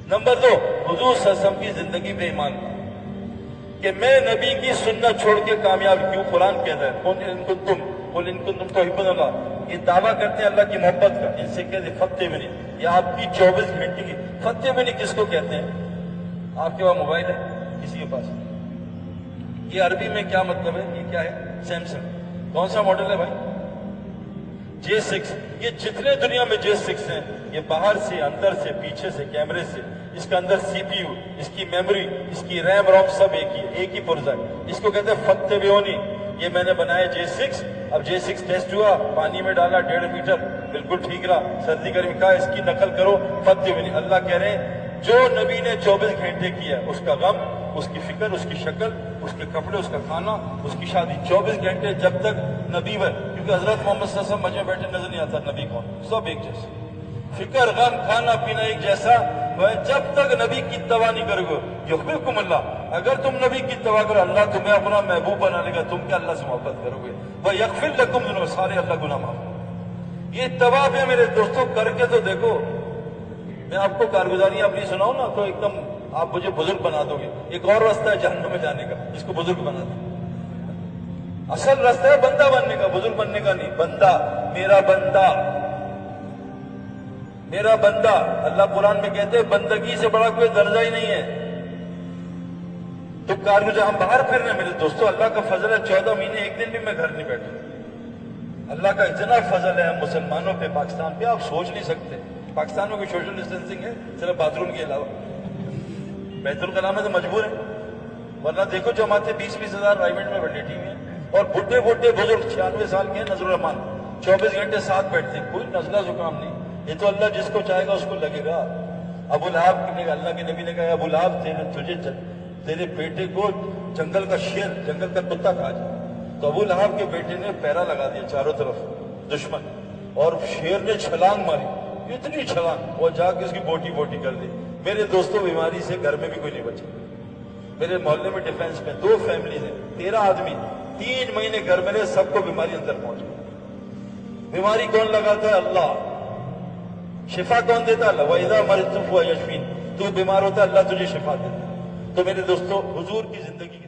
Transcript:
Number 2, हुजूर सल्लल्लाहु अलैहि वसल्लम की जिंदगी पे ईमान कि मैं नबी की सुन्नत छोड़ के कामयाब क्यों। कुरान कहता है कुल इन कुंतुम तुहिब्बुनल्लाह, ये दावा करते हैं अल्लाह की मोहब्बत का। इनसे कहते फतेह भी नहीं, ये आपकी 24 घंटे की फतेह भी नहीं। किसको कहते हैं? आपके पास मोबाइल है, किसी के पास? ये अरबी में क्या मतलब है? ये क्या है? सैमसंग। कौन सा मॉडल है भाई? J6। ये जितने दुनिया में J6 हैं, ये बाहर से, अंदर से, पीछे से, कैमरे से, इसका अंदर CPU, इसकी मेमोरी, इसकी रैम रोम सब एक ही है, एक ही पुर्जा है। इसको कहते हैं फत्ते बेओनी। ये मैंने बनाया J6। अब J6 टेस्ट हुआ, पानी में डाला 1.5 मीटर, बिल्कुल ठीक रहा। सर्दी गर्मी का इसकी नकल करो, फत्ते बेओनी। अल्लाह कह रहे हैं जो नबी ने 24 घंटे किया, उसका गम, उसकी फिक्र, उसकी शक्ल, उसके कपड़े, उसका खाना, उसकी शादी, 24 घंटे जब तक नबी बन। क्योंकि हजरत मोहम्मद सल्लल्लाहु अलैहि वसल्लम मजे बैठे नजर नहीं आता नबी कौन, सब एक जैसे, फिक्र, गम, खाना पीना एक जैसा। वह जब तक नबी की इत्तबा नहीं करोगे, युहिब्बुकुम अल्लाह, अगर तुम नबी की इत्तबा करो, अल्लाह तुम्हें अपना महबूब बना लेगा। तुम क्या अल्लाह से मोहब्बत करोगे? वह यगफिर लकुम जुनूब, सारे अल्लाह गुनाह माफ। ये इत्तबा है मेरे दोस्तों, करके तो देखो। मैं आपको कारगुजारी अपनी सुनाऊं ना तो एकदम आप मुझे बुजुर्ग बना दोगे। एक और रास्ता है जहन्नम में जाने का, इसको बुजुर्ग बना दो। असल रास्ता है बंदा बनने का, बुजुर्ग बनने का नहीं। बंदा, मेरा बंदा, मेरा बंदा। अल्लाह कुरान में कहते हैं बंदगी से बड़ा कोई दर्जा ही नहीं है। तो कारगुजार हम बाहर फिर रहे हैं मेरे दोस्तों, अल्लाह का फजल है, 14 महीने एक दिन भी मैं घर नहीं बैठा। अल्लाह का इतना फजल है हम मुसलमानों पे, पाकिस्तान पे, आप सोच नहीं सकते। पाकिस्तान में कोई सोशल डिस्टेंसिंग है सिर्फ बाथरूम के अलावा? बैतुल कलाम में तो मजबूर है, वरना देखो जमाते 20-20 हजार प्राइवेट में लेटी हुई है। और बुढ़े बुढ़े बुजुर्ग 96 साल के हैं, नजरुल रहमान 24 घंटे साथ बैठते हैं, कोई नजला जुकाम नहीं। ये तो अल्लाह जिसको चाहेगा उसको लगेगा। अबू लहब ने, अल्लाह के नबी ने कहा अबू लहब तुझे तेरे बेटे को जंगल का शेर, जंगल का कुत्ता खा जाए। तो अबू लहब के बेटे ने पैरा लगा दिया चारों तरफ दुश्मन, और शेर ने छलांग मारी, इतनी छलांग, वो जाके उसकी बोटी बोटी कर दी। मेरे दोस्तों, बीमारी से घर में भी कोई नहीं बचा। मेरे मोहल्ले में डिफेंस में 2 फैमिली है, 13 आदमी, 3 महीने घर में रहे, सबको बीमारी अंदर पहुंच गई। बीमारी कौन लगाता है? अल्लाह। शिफा कौन देता है? अल्लाह। वइज़ा मरिज़्तु फहुव यशफीन, तू बीमार होता है, अल्लाह तुझे शिफा देता है। तो मेरे दोस्तों, हुजूर की जिंदगी